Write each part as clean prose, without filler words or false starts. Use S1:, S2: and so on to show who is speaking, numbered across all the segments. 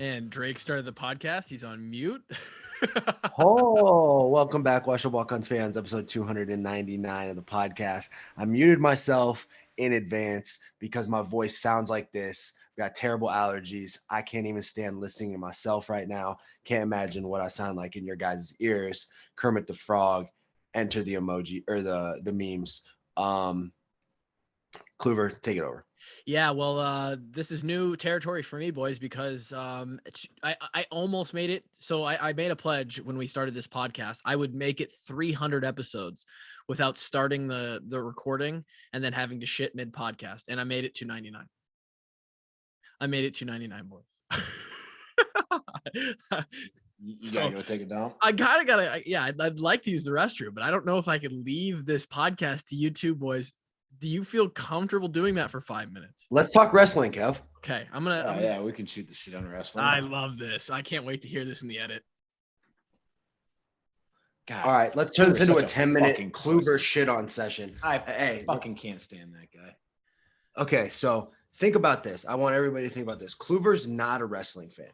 S1: And Drake started the podcast. He's on mute.
S2: Oh, welcome back, Washable Guns fans, episode 299 of the podcast. I muted myself in advance because my voice sounds like this. I've got terrible allergies. I can't even stand listening to myself right now. Can't imagine what I sound like in your guys' ears. Kermit the Frog, enter the emoji or the memes. Kluver, take it over.
S1: Yeah, well, this is new territory for me, boys, because I almost made it. So I made a pledge when we started this podcast. I would make it 300 episodes without starting the recording and then having to shit mid podcast, and I made it 299. I made it 299, boys.
S3: You gotta go take a dump.
S1: I gotta. Yeah, I'd like to use the restroom, but I don't know if I could leave this podcast to you two, boys. Do you feel comfortable doing that for 5 minutes?
S2: Let's talk wrestling, Kev.
S1: Okay, I'm gonna.
S3: Yeah, we can shoot the shit on wrestling.
S1: I love this. I can't wait to hear this in the edit.
S3: God,
S2: All right, let's turn this into a 10-minute
S3: fucking
S2: Kluver
S3: pussy.
S2: shit on session.
S3: I fucking can't stand that guy.
S2: Okay, so think about this. I want everybody to think about this. Kluver's not a wrestling fan.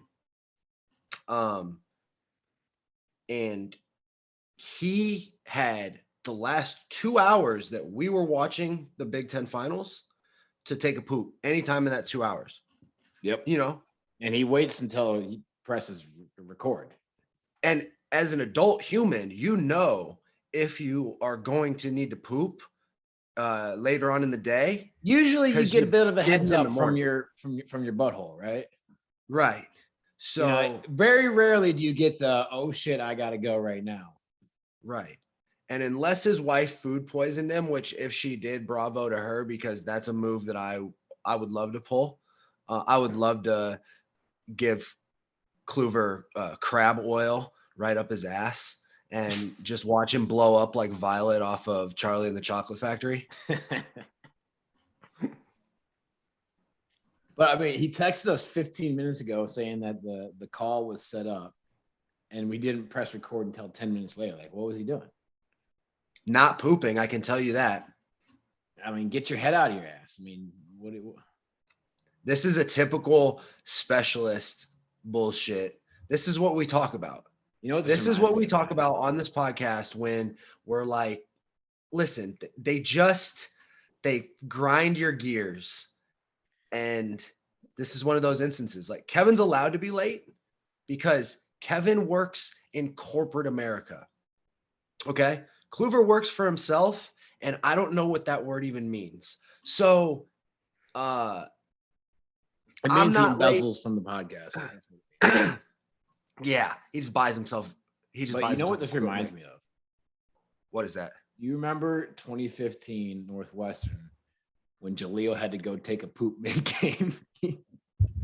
S2: And he had the last 2 hours that we were watching the Big Ten finals to take a poop anytime in that 2 hours.
S3: Yep.
S2: You know,
S3: And he waits until he presses record.
S2: and as an adult human, you know if you are going to need to poop later on in the day.
S3: Usually you
S2: 'Cause
S3: get a
S2: you
S3: bit of a
S2: did
S3: heads
S2: in
S3: up
S2: the
S3: from
S2: morning.
S3: your butthole, right?
S2: Right. So,
S3: You know, very rarely do you get the oh shit, I gotta go right now.
S2: right. And unless his wife food poisoned him, which if she did, bravo to her, because that's a move that I would love to pull. I would love to give Kluver crab oil right up his ass and just watch him blow up like Violet off of Charlie and the Chocolate Factory.
S3: But I mean, he texted us 15 minutes ago saying that the call was set up and we didn't press record until 10 minutes later. Like, what was he doing?
S2: Not pooping, I can tell you that.
S3: I mean, get your head out of your ass. I mean, what
S2: This is a typical specialist bullshit. This is what we talk about.
S3: you know what
S2: This is
S3: reminds
S2: what
S3: me
S2: we
S3: of?
S2: talk about on this podcast when we're like, listen, they grind your gears. And this is one of those instances. Like, Kevin's allowed to be late because Kevin works in corporate America. Okay. Kluver works for himself, and I don't know what that word even means. So
S3: It
S2: I'm
S3: means he
S2: not late.
S3: embezzles from the podcast. That's what it means.
S2: Yeah, he just buys himself.
S3: But you know what this reminds me of?
S2: What is that?
S3: You remember 2015 Northwestern when Jaleel had to go take a poop mid-game?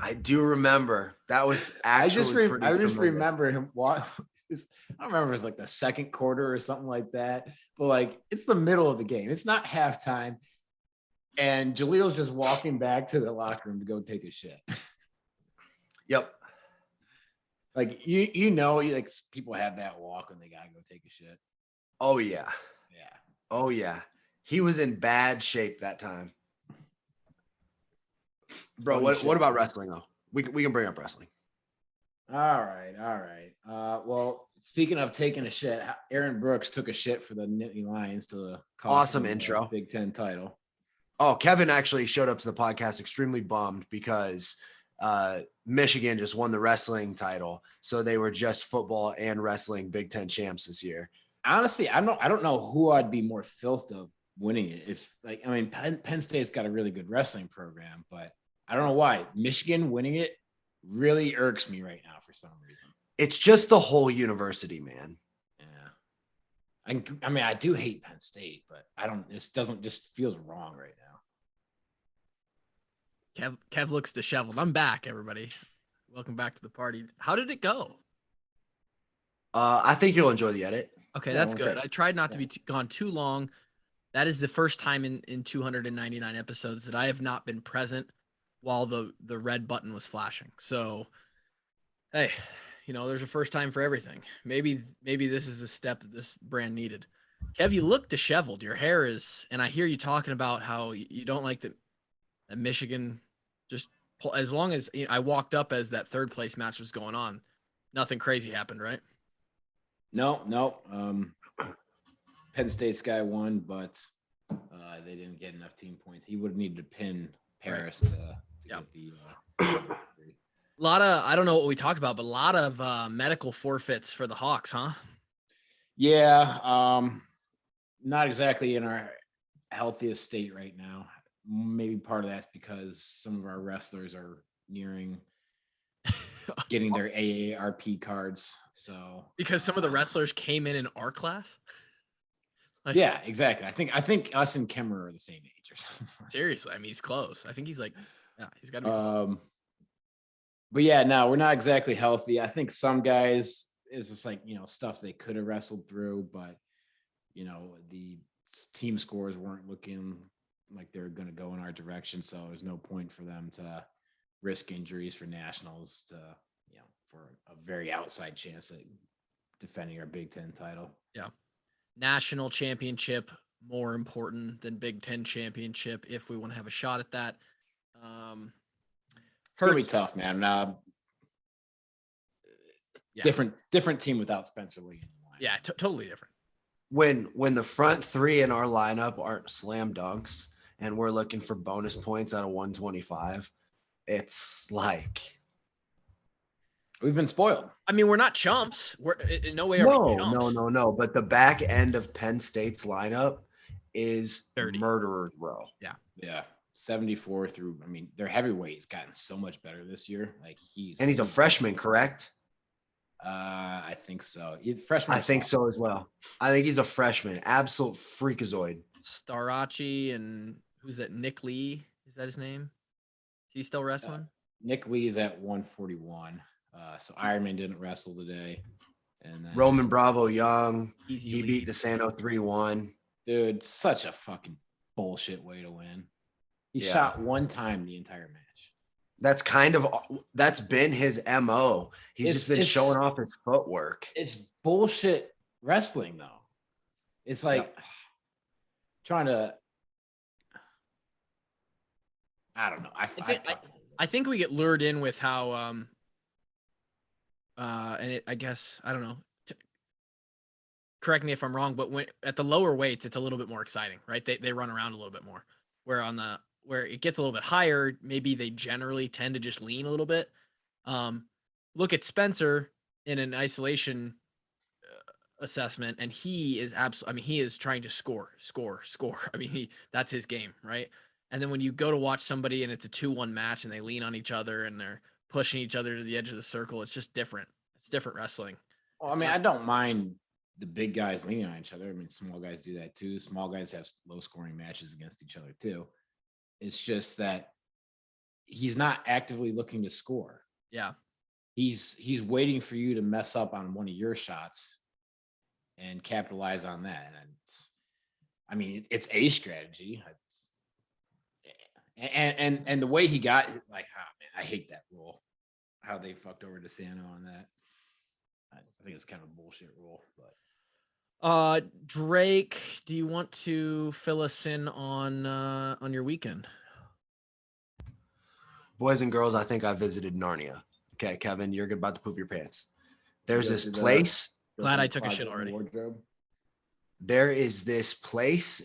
S2: I do remember. That was actually
S3: I just remember him. I don't remember if it was like the second quarter or something like that, but like it's the middle of the game. It's not halftime, and Jaleel's just walking back to the locker room to go take a shit.
S2: Yep.
S3: Like you know, like people have that walk when they gotta go take a shit.
S2: Oh yeah.
S3: Yeah.
S2: Oh yeah. He was in bad shape that time. Bro, what about wrestling though? We can bring up wrestling.
S3: All right. Well, speaking of taking a shit, Aaron Brooks took a shit for the Nittany Lions to cost
S2: Awesome
S3: them the
S2: intro.
S3: Big Ten title.
S2: Oh, Kevin actually showed up to the podcast extremely bummed because Michigan just won the wrestling title. So they were just football and wrestling Big Ten champs this year.
S3: Honestly, I don't know who I'd be more filthed of winning it. If like, I mean, Penn State's got a really good wrestling program, but I don't know why Michigan winning it really irks me right now for some reason.
S2: It's just the whole university, man.
S3: Yeah. I mean, I do hate Penn State, but this doesn't just feels wrong right now.
S1: Kev looks disheveled. I'm back, everybody. Welcome back to the party. How did it go?
S2: I think you'll enjoy the edit.
S1: Okay,
S3: Yeah,
S1: that's good. I tried not to be gone too long. That is the first time in 299 episodes that I have not been present while the red button was flashing. So, hey, you know, there's a first time for everything. Maybe this is the step that this brand needed. Kev, you look disheveled. Your hair is, and I hear you talking about how you don't like that Michigan just as long as I walked up as that third place match was going on, nothing crazy happened, right?
S3: No. Penn State's guy won, but they didn't get enough team points. He would have needed to pin Paris to get the.
S1: A lot of, I don't know what we talked about, but a lot of medical forfeits for the Hawks, huh?
S3: Yeah, not exactly in our healthiest state right now. Maybe part of that's because some of our wrestlers are nearing getting their AARP cards. So
S1: because some of the wrestlers came in our class. Like,
S3: yeah, exactly. I think us and Kemmer are the same age or something.
S1: Seriously, I mean, he's close. I think he's like, yeah, he's got to be.
S3: But yeah, no, we're not exactly healthy. I think some guys is just like, stuff they could have wrestled through, but the team scores weren't looking like they're going to go in our direction. So there's no point for them to risk injuries for nationals for a very outside chance at defending our Big Ten title.
S1: Yeah. National championship more important than Big Ten championship if we want to have a shot at that.
S3: It's gonna be tough, man. Different team without Spencer Lee.
S1: Yeah, totally different.
S2: When the front three in our lineup aren't slam dunks and we're looking for bonus points out of 125, it's like
S3: we've been spoiled.
S1: I mean, we're not chumps. We're in no way.
S2: No. But the back end of Penn State's lineup is
S1: dirty.
S2: Murderer's row.
S3: Yeah. 74 through. I mean, their heavyweight has gotten so much better this year. Like he's
S2: a freshman, correct?
S3: I think so. Freshman.
S2: I think so as well. I think he's a freshman. Absolute freakazoid.
S1: Starachi and who's that? Nick Lee. Is that his name? Is he still wrestling?
S3: Nick Lee's at 141. So Ironman didn't wrestle today. And then,
S2: Roman Bravo Young. He beat DeSanto 3-1.
S3: Dude, such a fucking bullshit way to win. He shot one time the entire match. That's been his MO. He's just been showing off his footwork. It's bullshit wrestling though. It's like trying to, I don't know.
S1: I think we get lured in with how I guess I don't know. Correct me if I'm wrong, but when at the lower weights, it's a little bit more exciting, right? They run around a little bit more. Where it gets a little bit higher, maybe they generally tend to just lean a little bit. Look at Spencer in an isolation assessment, and he is he is trying to score. I mean, that's his game, right? And then when you go to watch somebody and it's a 2-1 match and they lean on each other and they're pushing each other to the edge of the circle, it's just different. It's different wrestling.
S3: Well, I don't mind the big guys leaning on each other. I mean, small guys do that too. Small guys have low scoring matches against each other too. It's just that he's not actively looking to score.
S1: Yeah.
S3: He's waiting for you to mess up on one of your shots and capitalize on that. And it's a strategy. And the way he got, like, I hate that rule. How they fucked over DeSanto on that. I think it's kind of a bullshit rule, but
S1: Drake, do you want to fill us in on your weekend?
S2: Boys and girls, I think I visited Narnia. Okay, Kevin, you're about to poop your pants. There's this place.
S1: Glad I took a shit already.
S3: Wardrobe.
S2: There is this place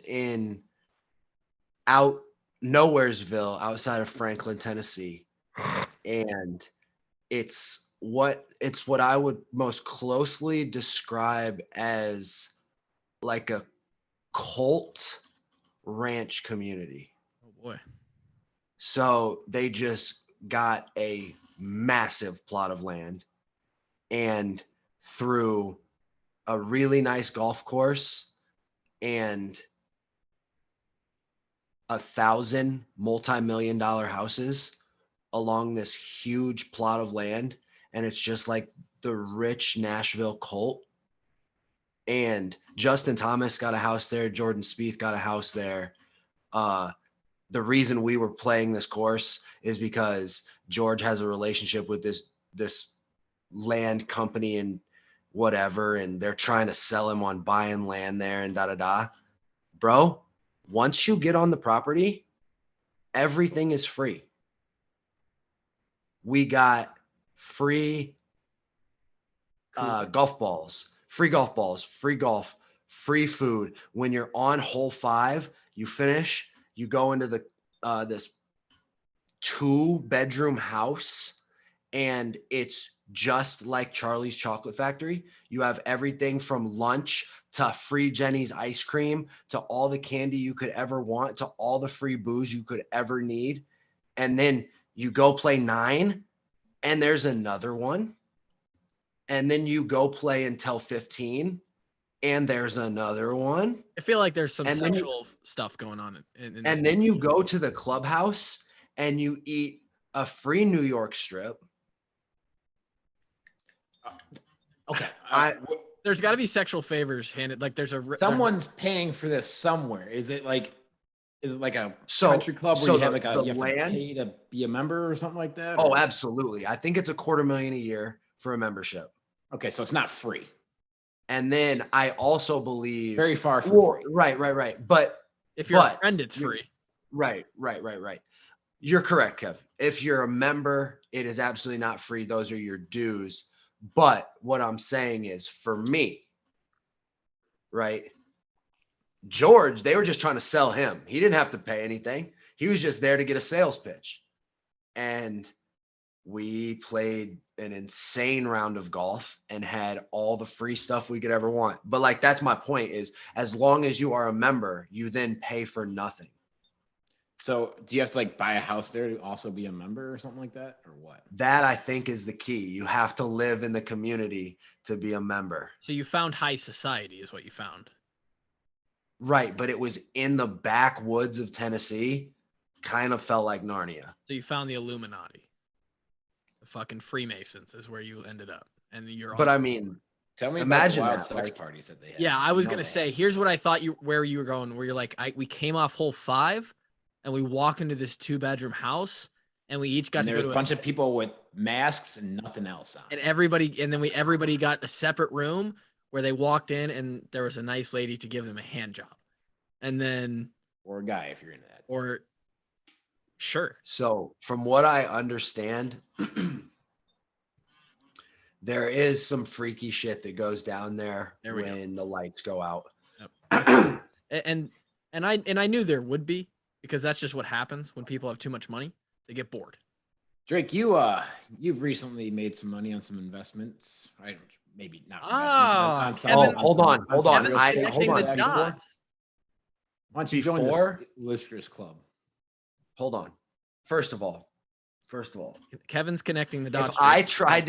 S2: out Nowheresville outside of Franklin, Tennessee. And it's what I would most closely describe as like a cult ranch community.
S1: Oh boy.
S2: So they just got a massive plot of land, and through a really nice golf course and 1,000 multi-million-dollar houses along this huge plot of land, and it's just like the rich Nashville cult. And Justin Thomas got a house there. Jordan Spieth got a house there. The reason we were playing this course is because George has a relationship with this land company and whatever, and they're trying to sell him on buying land there and da-da-da. Bro, once you get on the property, everything is free. we got free
S1: Cool.
S2: golf balls, free golf, free food. When you're on hole 5, you finish, you go into the this 2-bedroom house, and it's just like Charlie's Chocolate Factory. You have everything from lunch to free Jenny's ice cream to all the candy you could ever want to all the free booze you could ever need. And then you go play 9, and there's another one. And then you go play until 15, and there's another one.
S1: I feel like there's some
S2: And then
S1: sexual stuff going on in this.
S2: And then you go to the clubhouse and you eat a free New York strip.
S3: Okay.
S1: There's got to be sexual favors handed. Like there's
S3: Someone's paying for this somewhere. Is it like a country club where you have you have to pay to be a member or something like that?
S2: Oh, absolutely. I think it's $250,000 a year for a membership.
S3: Okay, so it's not free.
S2: And then I also believe
S3: Very far from free.
S2: Right. But
S1: if you're a friend, it's free.
S2: Right. You're correct, Kev. If you're a member, it is absolutely not free. Those are your dues. But what I'm saying is, for me, right, George, they were just trying to sell him. He didn't have to pay anything. He was just there to get a sales pitch. And we played an insane round of golf and had all the free stuff we could ever want. But like, that's my point, is as long as you are a member, you then pay for nothing.
S3: So do you have to like buy a house there to also be a member or something like that, or what?
S2: That, I think, is the key. You have to live in the community to be a member.
S1: So you found high society is what you found.
S2: Right. But it was in the backwoods of Tennessee. Kind of felt like Narnia.
S1: So you found the Illuminati. The fucking Freemasons is where you ended up. And you're
S2: But I mean,
S3: tell me
S2: imagine
S3: about the wild
S2: that,
S3: sex
S2: like,
S3: parties that they had.
S1: Yeah, I was gonna say, here's what I thought where you were going, where you're like, we came off hole 5 and we walked into this 2-bedroom house and we each got
S3: and
S1: to
S3: there was
S1: go
S3: a
S1: to
S3: bunch of people with masks and nothing else on.
S1: and everybody got a separate room where they walked in and there was a nice lady to give them a hand job. And then
S3: or a guy if you're into that.
S1: Or sure.
S2: So from what I understand, there is some freaky shit that goes down there when the lights go out.
S1: Yep. and I knew there would be, because that's just what happens when people have too much money. They get bored.
S3: Drake, you've recently made some money on some investments, right? Maybe not investments.
S2: Hold on.
S3: Hold on.
S1: Why
S3: don't you join the Lister's Club?
S2: Hold on. First of all,
S1: Kevin's connecting the dots.
S2: If I tried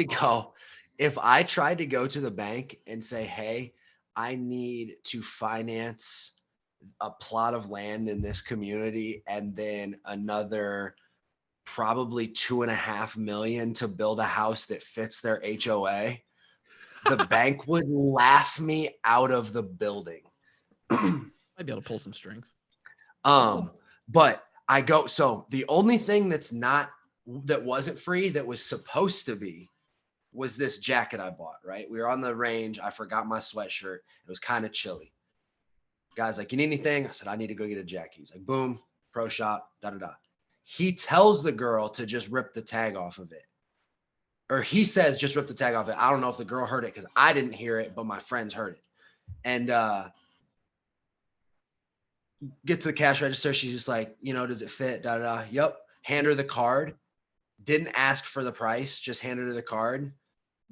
S2: to go to the bank and say, hey, I need to finance a plot of land in this community and then another probably $2.5 million to build a house that fits their HOA, the bank would laugh me out of the building.
S1: Might be able to pull some strings.
S2: But I go, so the only thing that wasn't free that was supposed to be was this jacket I bought, right? We were on the range. I forgot my sweatshirt. It was kind of chilly. Guy's like, you need anything? I said, I need to go get a jacket. He's like, boom, pro shop, da-da-da. He tells the girl to just rip the tag off of it. Or he says, just rip the tag off it. I don't know if the girl heard it because I didn't hear it, but my friends heard it. And get to the cash register. She's just like, does it fit? Da-da-da. Yep. Hand her the card. Didn't ask for the price. Just handed her the card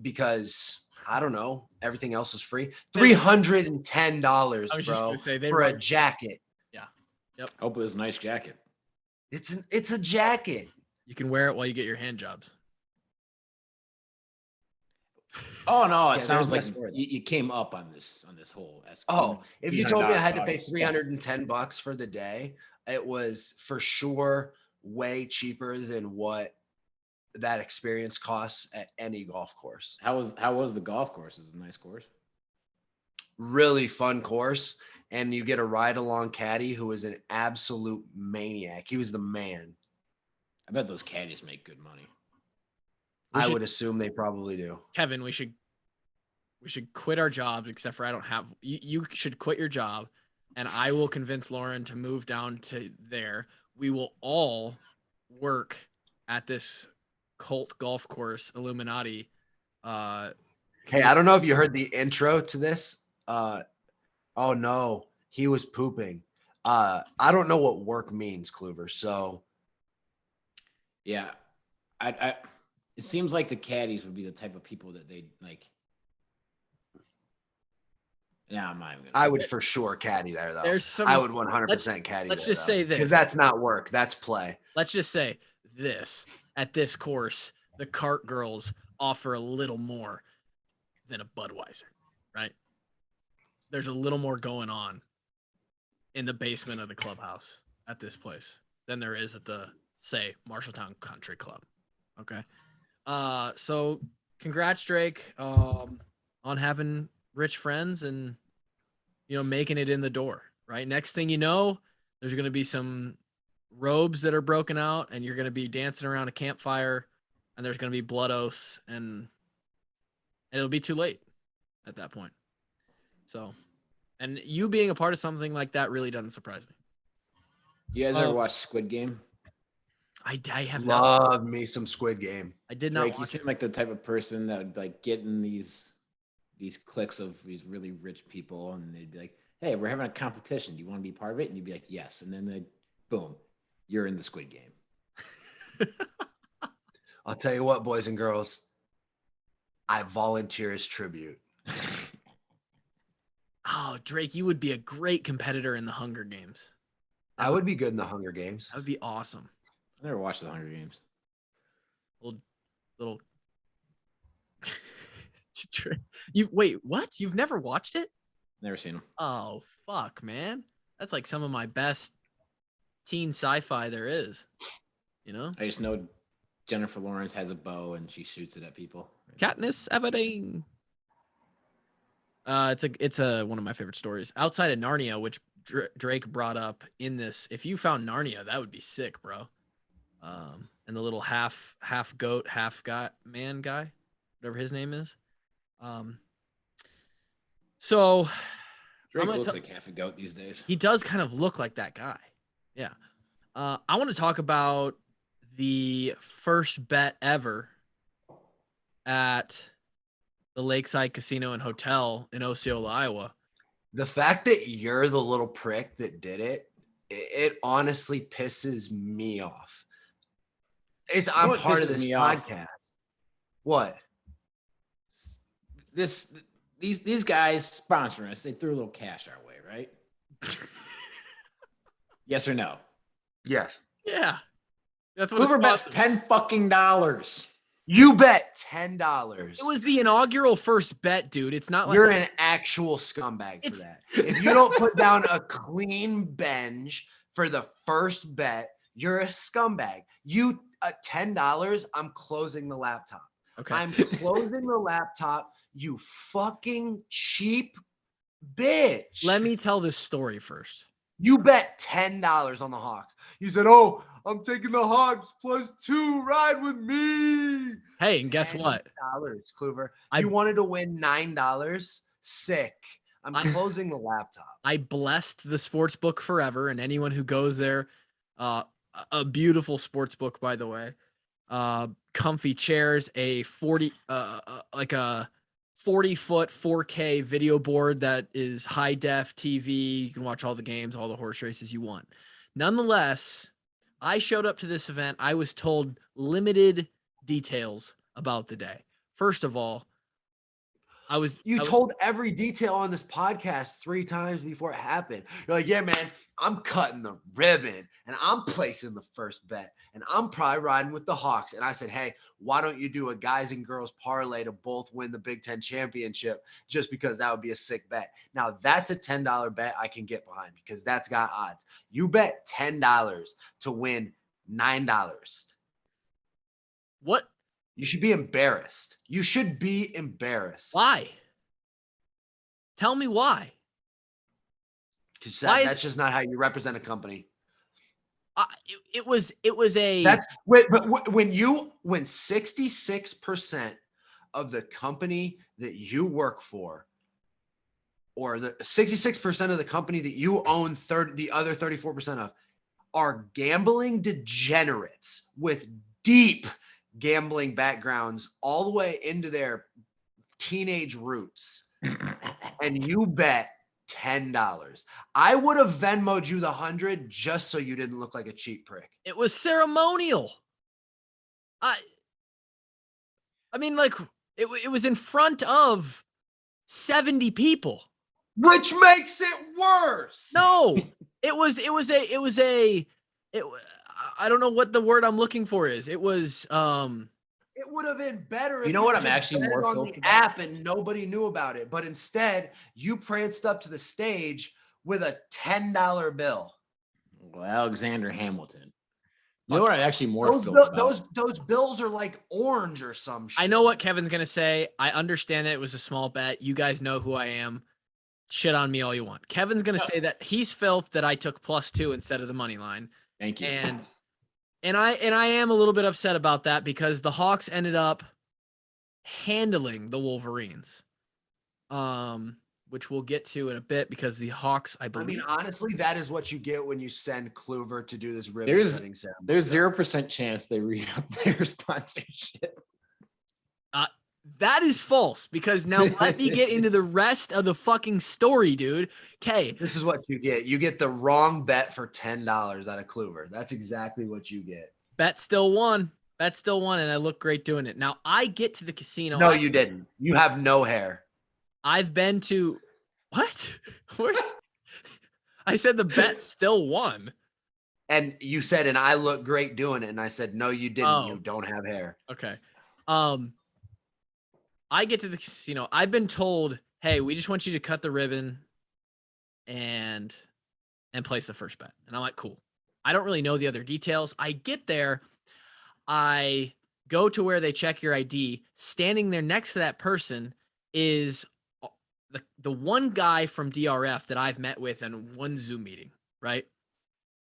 S2: because I don't know. Everything else was free. $310, bro, for a jacket.
S1: Yeah. Yep.
S3: Hope it was a nice jacket.
S2: It's a jacket.
S1: You can wear it while you get your hand jobs.
S3: Oh no! It sounds like you came up on this whole.
S2: If you told me I had to pay $310 for the day, it was for sure way cheaper than what that experience costs at any golf course.
S3: How was the golf course? Is it a nice course?
S2: Really fun course, and you get a ride along caddy who is an absolute maniac. He was the man.
S3: I bet those caddies make good money.
S2: I would assume they probably do.
S1: Kevin, we should quit our jobs, except for I don't have. You should quit your job, and I will convince Lauren to move down to there. We will all work at this cult golf course Illuminati.
S2: Hey, I don't know if you heard the intro to this. Oh no, he was pooping. I don't know what work means, Kluver. So
S3: Yeah, I it seems like the caddies would be the type of people that they'd like. Yeah, I'm not even gonna.
S2: I would for sure caddy there, though.
S1: There's some.
S2: I would 100% caddy.
S1: Let's
S2: there,
S1: just
S2: though,
S1: say this,
S2: because that's not work. That's play.
S1: Let's just say this: at this course, the cart girls offer a little more than a Budweiser, right? There's a little more going on in the basement of the clubhouse at this place than there is at the, say, Marshalltown Country Club. Okay. So congrats, Drake, on having rich friends and, making it in the door, right? Next thing you know, there's going to be some robes that are broken out and you're going to be dancing around a campfire and there's going to be blood oaths and it'll be too late at that point. So, and you being a part of something like that really doesn't surprise me.
S3: You guys ever watch Squid Game?
S1: I have
S2: Love me some Squid Game.
S1: I did not.
S3: Drake, you seem like the type of person that would like get in these cliques of these really rich people, and they'd be like, "Hey, we're having a competition. Do you want to be part of it?" And you'd be like, "Yes." And then boom, you're in the Squid Game.
S2: I'll tell you what, boys and girls, I volunteer as tribute.
S1: Oh, Drake, you would be a great competitor in the Hunger Games.
S2: I would be good in the Hunger Games.
S1: That would be awesome.
S3: I never watched the Hunger Games.
S1: Little. Wait, what? You've never watched it?
S3: Never seen them.
S1: Oh, fuck, man. That's like some of my best teen sci-fi there is.
S3: I just know Jennifer Lawrence has a bow and she shoots it at people.
S1: Katniss Everdeen. It's one of my favorite stories outside of Narnia, which Drake brought up in this. If you found Narnia, that would be sick, bro. And the little half goat, half guy, whatever his name is. So
S3: Drake looks like half a goat these days.
S1: He does kind of look like that guy. Yeah. I want to talk about the first bet ever at the Lakeside Casino and Hotel in Osceola, Iowa.
S2: The fact that you're the little prick that did it honestly pisses me off. I'm part of this podcast. What?
S3: These guys sponsoring us, they threw a little cash our way, right? Yes or no?
S2: Yes.
S1: Yeah. That's what
S3: Kluver bets $10
S2: You bet $10.
S1: It was the inaugural first bet, dude. It's not like
S2: you're an actual scumbag for that. If you don't put down a clean bench for the first bet, you're a scumbag. You $10, I'm closing the laptop.
S1: Okay.
S2: I'm closing the laptop, you fucking cheap bitch.
S1: Let me tell this story first.
S2: You bet $10 on the Hawks. You said, "Oh, I'm taking the Hawks +2. Ride with me."
S1: Hey, and guess what?
S2: $10, Kluver. You wanted to win $9. Sick. I'm closing the laptop.
S1: I blessed the sports book forever, and anyone who goes there, a beautiful sports book, by the way. Comfy chairs, a 40 40-foot 4K video board that is high def TV. You can watch all the games, all the horse races you want. Nonetheless, I showed up to this event. I was told limited details about the day. First of all,
S2: You told every detail on this podcast 3 times before it happened. You're like, "Yeah, man, I'm cutting the ribbon and I'm placing the first bet and I'm probably riding with the Hawks." And I said, "Hey, why don't you do a guys and girls parlay to both win the Big Ten championship, just because that would be a sick bet." Now that's a $10 bet I can get behind because that's got odds. You bet $10 to win $9.
S1: What?
S2: You should be embarrassed. You should be embarrassed.
S1: Why? Tell me why.
S2: Because that's just not how you represent a company.
S1: It was a.
S2: That's when 66% of the company that you work for, or the 66% of the company that you own, the other 34% of, are gambling degenerates with deep gambling backgrounds all the way into their teenage roots, and you bet $10. I would have Venmo'd you the 100 just so you didn't look like a cheap prick.
S1: It was ceremonial. I mean, like, it was in front of 70 people.
S2: Which makes it worse.
S1: No, I don't know what the word I'm looking for is. It was,
S2: It would have been better if
S3: You know what
S2: you
S3: I'm
S2: just
S3: actually
S2: bet it
S3: more
S2: on
S3: filthy
S2: the
S3: about?
S2: app and nobody knew about it. But instead, you pranced up to the stage with a $10 bill.
S3: Well, Alexander Hamilton. You know what I'm actually more
S2: Those,
S3: filthy
S2: bill-
S3: about?
S2: those bills are like orange or some shit.
S1: I know what Kevin's going to say. I understand it was a small bet. You guys know who I am. Shit on me all you want. Kevin's going to say that he's filth that I took +2 instead of the money line.
S3: Thank you.
S1: And I am a little bit upset about that because the Hawks ended up handling the Wolverines, which we'll get to in a bit because the Hawks, I
S2: I
S1: believe.
S2: mean, honestly, that is what you get when you send Kluver to do this ribbon cutting ceremony.
S3: There's 0% chance they re-up their sponsorship.
S2: That is false, because now let me get into the rest of the fucking story, dude. Okay.
S3: This is what you get. You get the wrong bet for $10 out of Kluver. That's exactly what you get.
S2: Bet still won. Bet still won, and I look great doing it. Now, I get to the casino.
S3: No, you didn't. You have no hair.
S2: I've been to – what? Where's – I said the bet still won.
S3: And you said, and I look great doing it. And I said, no, you didn't.
S2: Oh.
S3: You don't have hair.
S2: Okay. I get to the casino. I've been told, hey, we just want you to cut the ribbon and place the first bet. And I'm like, cool. I don't really know the other details. I get there. I go to where they check your ID. Standing there next to that person is the one guy from DRF that I've met with in one Zoom meeting, right?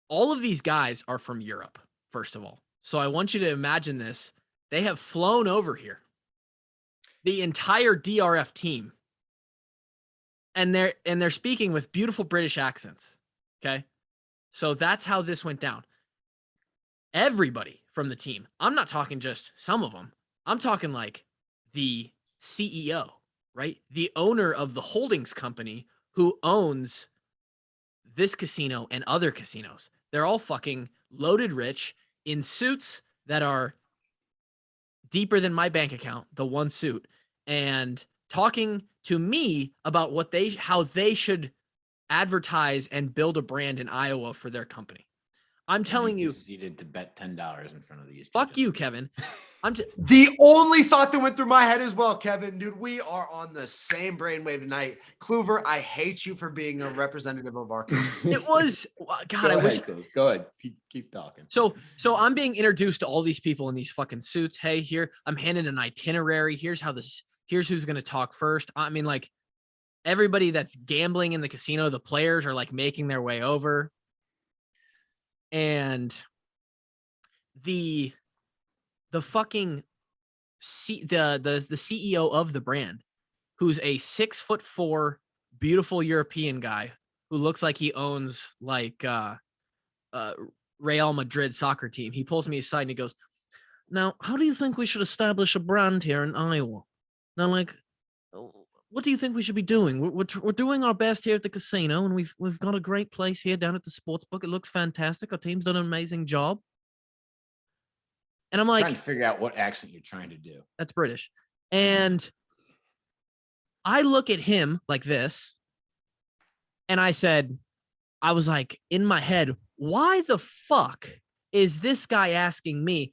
S2: All of these guys are from Europe, first of all. So I want you to imagine this. They have flown over here. The entire DRF team. And they're speaking with beautiful British accents. Okay? So that's how this went down. Everybody from the team. I'm not talking just some of them. I'm talking like the CEO, right? The owner of the holdings company who owns this casino and other casinos. They're all fucking loaded rich in suits that are deeper than my bank account, the one suit, and talking to me about how they should advertise and build a brand in Iowa for their company. I'm telling you,
S3: proceeded to bet $10 in front of these.
S2: Fuck you, Kevin.
S3: The only thought that went through my head as well, Kevin, dude, we are on the same brainwave tonight. Kluver, I hate you for being a representative of our company.
S2: It was God. I wish.
S3: Go ahead. Keep talking.
S2: So I'm being introduced to all these people in these fucking suits. Hey, here I'm handing an itinerary. Here's who's going to talk first. I mean, like everybody that's gambling in the casino, the players are like making their way over. And the fucking the CEO of the brand, who's a 6'4" beautiful European guy who looks like he owns like Real Madrid soccer team. He pulls me aside and he goes, "Now, how do you think we should establish a brand here in Iowa? Now, like, what do you think we should be doing? We're doing our best here at the casino, and we've got a great place here down at the sports book. It looks fantastic. Our team's done an amazing job." And I'm like,
S3: trying to figure out what accent you're trying to do.
S2: That's British. And I look at him like this, and I was like, in my head, why the fuck is this guy asking me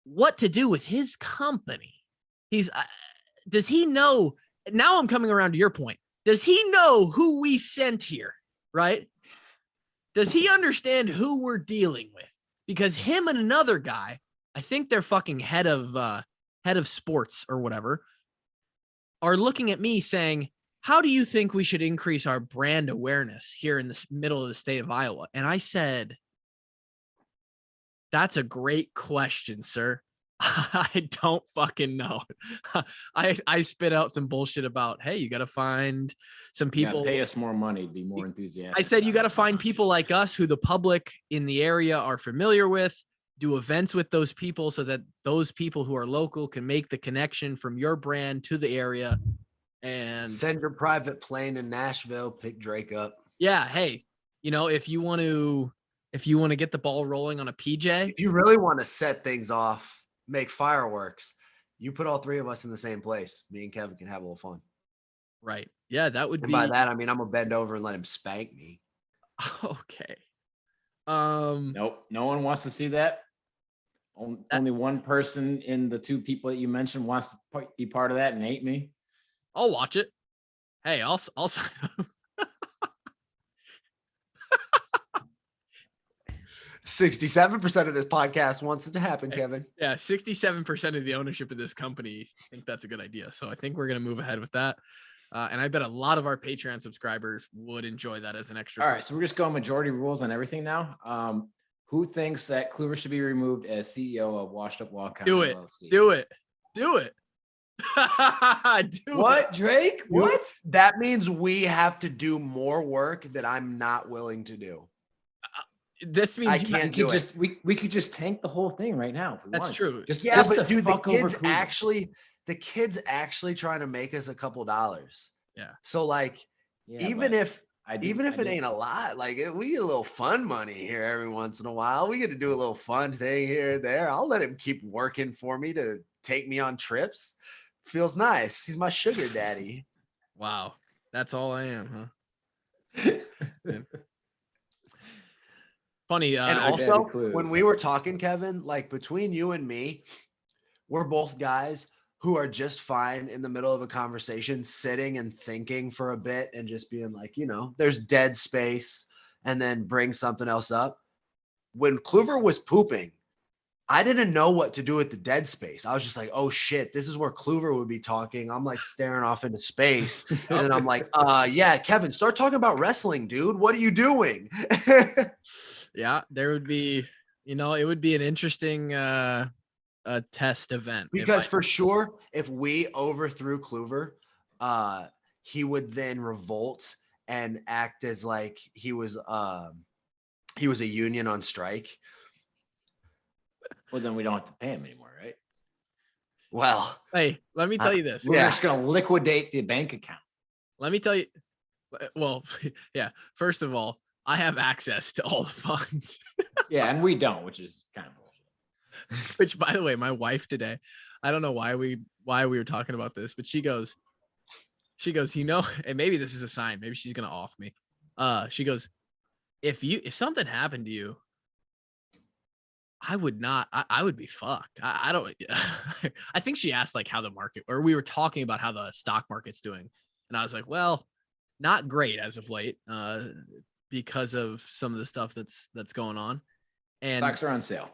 S2: what to do with his company? Does he know? Now I'm coming around to your point. Does he know who we sent here? Right? Does he understand who we're dealing with? Because him and another guy, I think they're fucking head of sports or whatever, are looking at me saying, how do you think we should increase our brand awareness here in the middle of the state of Iowa? And I said, that's a great question, sir. I don't fucking know. I spit out some bullshit about, hey, you got to find some people.
S3: Pay us more money, be more enthusiastic.
S2: I said, you got to find people like us who the public in the area are familiar with,
S1: do events with those people so that those people who are local can make the connection from your brand to the area. And
S2: send your private plane in Nashville, pick Drake up.
S1: yeah, hey, if you want to get the ball rolling on a PJ,
S2: If you really want to set things off, make fireworks, you put all three of us in the same place. Me and Kevin can have a little fun.
S1: right? Yeah, that would
S2: And
S1: be
S2: by that, I mean, I'm gonna bend over and let him spank me.
S1: okay.
S3: Nope. No one wants to see that. Only one person in the two people that you mentioned wants to be part of that, and ain't me.
S1: I'll watch it. Hey, I'll sign up.
S2: 67% of this podcast wants it to happen, Kevin.
S1: Yeah, 67% of the ownership of this company think that's a good idea. So I think we're going to move ahead with that. And I bet a lot of our Patreon subscribers would enjoy that as an extra.
S3: All right, so we're just going majority rules on everything now. Who thinks that Kluver should be removed as CEO of Washed Up Walk-On
S1: Do it.
S3: LLC?
S1: Do it.
S3: What, Drake? What?
S2: That means we have to do more work that I'm not willing to do.
S1: This means
S2: I can't do it.
S3: We could just tank the whole thing right now. If we
S1: That's
S3: wanted
S1: true.
S3: to. Just,
S2: Yeah,
S3: just
S2: but
S3: to
S2: dude, the
S3: fuck over
S2: kids
S3: Kluver.
S2: actually trying to make us a couple dollars.
S1: Yeah.
S2: So like,
S3: Yeah,
S2: even
S3: but
S2: if it ain't a lot, like we get a little fun money here every once in a while. We get to do a little fun thing here and there. I'll let him keep working for me to take me on trips. Feels nice. He's my sugar daddy.
S1: Wow. That's all I am, huh? Funny.
S2: And
S3: our
S2: also,
S3: daddy Kluver.
S2: when we were talking, Kevin, like between you and me, we're both guys who are just fine in the middle of a conversation, sitting and thinking for a bit and just being like, there's dead space and then bring something else up. When Kluver was pooping, I didn't know what to do with the dead space. I was just like, oh shit, this is where Kluver would be talking. I'm like staring off into space. And then I'm like, yeah, Kevin, start talking about wrestling, dude. What are you doing?
S1: Yeah, there would be, it would be an interesting test event.
S2: Because for sure, if we overthrew Kluver, he would then revolt and act as like he was a union on strike.
S3: Well, then we don't have to pay him anymore, right?
S2: Well,
S1: hey, let me tell you this.
S3: We're just going to liquidate the bank account.
S1: Let me tell you. Well, yeah. First of all, I have access to all the funds.
S3: Yeah, and we don't, which is kind of bullshit.
S1: Which, by the way, my wife today, I don't know why we were talking about this, but she goes, and maybe this is a sign. Maybe she's gonna off me. She goes, if something happened to you, I would be fucked. I don't. I think she asked like how the market, or we were talking about how the stock market's doing, and I was like, well, not great as of late, because of some of the stuff that's going on. And
S3: stocks are on sale.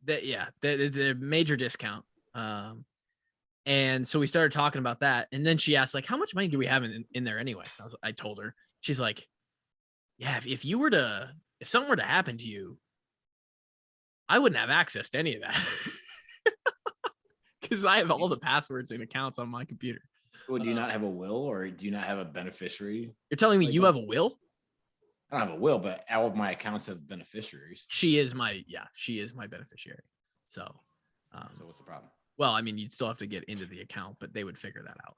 S1: The major discount. And so we started talking about that, and then she asked like, how much money do we have in there anyway? I told her. She's like, yeah, if something were to happen to you, I wouldn't have access to any of that because I have all the passwords and accounts on my computer.
S3: Well, do you not have a will, or do you not have a beneficiary?
S1: You're telling me you have a will?
S3: I don't have a will, but all of my accounts have beneficiaries.
S1: She is my beneficiary. So
S3: what's the problem?
S1: Well, I mean, you'd still have to get into the account, but they would figure that out.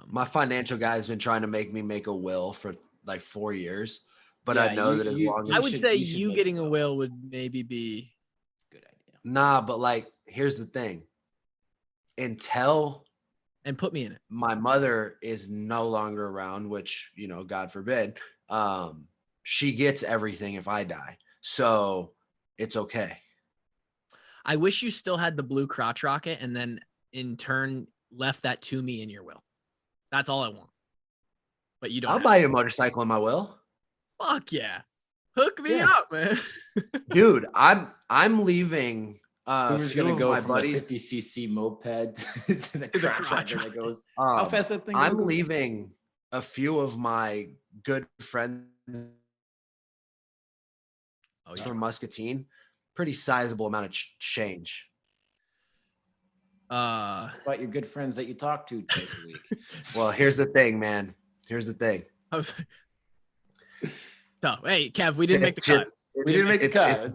S2: My financial guy has been trying to make me make a will for like 4 years, but I know that as long as
S1: I would say you getting a will would maybe be
S3: good idea.
S2: Nah, but like, here's the thing. Until
S1: and put me in it.
S2: My mother is no longer around, which, God forbid, she gets everything if I die. So it's okay.
S1: I wish you still had the blue crotch rocket and then in turn left that to me in your will. That's all I want. But you don't.
S2: I'll buy you a motorcycle in my will.
S1: Fuck yeah. Hook me up, man.
S2: Dude, I'm leaving.
S3: Kluver's gonna go from
S2: buddies,
S3: the 50cc moped to the crotch rocket that goes.
S2: How
S3: fast that thing?
S2: I'm leaving a few of my good friends from Muscatine. Pretty sizable amount of change.
S3: About your good friends that you talk to twice a week.
S2: Well, here's the thing, man. Here's the thing.
S1: I was so hey, Kev, we didn't make the cut.
S3: We didn't make the cut.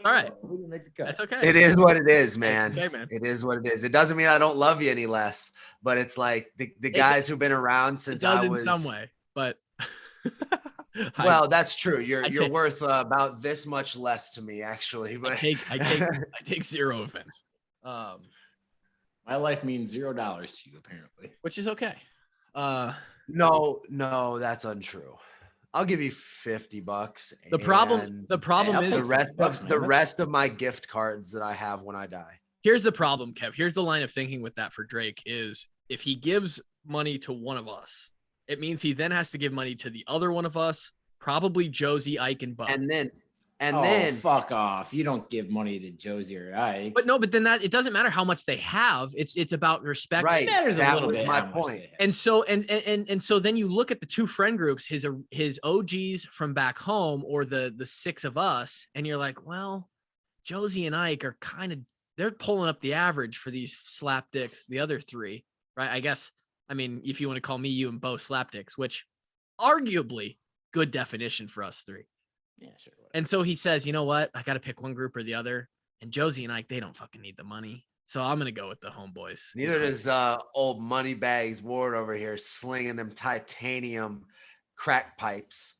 S1: All right.
S3: We didn't make the cut.
S1: That's okay.
S2: It is what it is, man.
S1: okay, man.
S2: It is what it is. It doesn't mean I don't love you any less, but it's like the guys who've been around
S1: It
S2: since
S1: does
S2: I
S1: in
S2: was.
S1: some way, but
S2: Well, that's true. You're
S1: take-
S2: worth about this much less to me, actually. But
S1: I take zero offense.
S3: My life means $0 to you, apparently.
S1: Which is okay.
S2: no, that's untrue. I'll give you $50.
S1: The problem
S2: and
S3: I'll
S1: is
S3: take
S2: the rest
S3: $50,
S2: of
S3: man.
S2: the rest of my gift cards that I have when I die.
S1: here's the problem, Kev. Here's the line of thinking with that for Drake is if he gives money to one of us, it means he then has to give money to the other one of us, probably Josie, Ike, and Bub.
S2: And then
S3: fuck off. You don't give money to Josie or Ike.
S1: But then that it doesn't matter how much they have. It's about respect.
S2: right,
S3: It matters a
S2: that
S3: little
S2: was
S3: bit.
S2: my
S3: how much
S2: point.
S3: they have.
S1: And so and so then you look at the two friend groups, his OGs from back home or the six of us, and you're like, well, Josie and Ike are they're pulling up the average for these slapdicks, the other three, right? I guess, I mean, if you want to call me, you and Bo slapdicks, which arguably good definition for us three.
S3: Yeah, sure. Whatever.
S1: And so he says, you know what? I got to pick one group or the other. And Josie and Ike, they don't fucking need the money. So I'm going to go with the homeboys.
S2: Neither does old Moneybags Ward over here slinging them titanium crack pipes.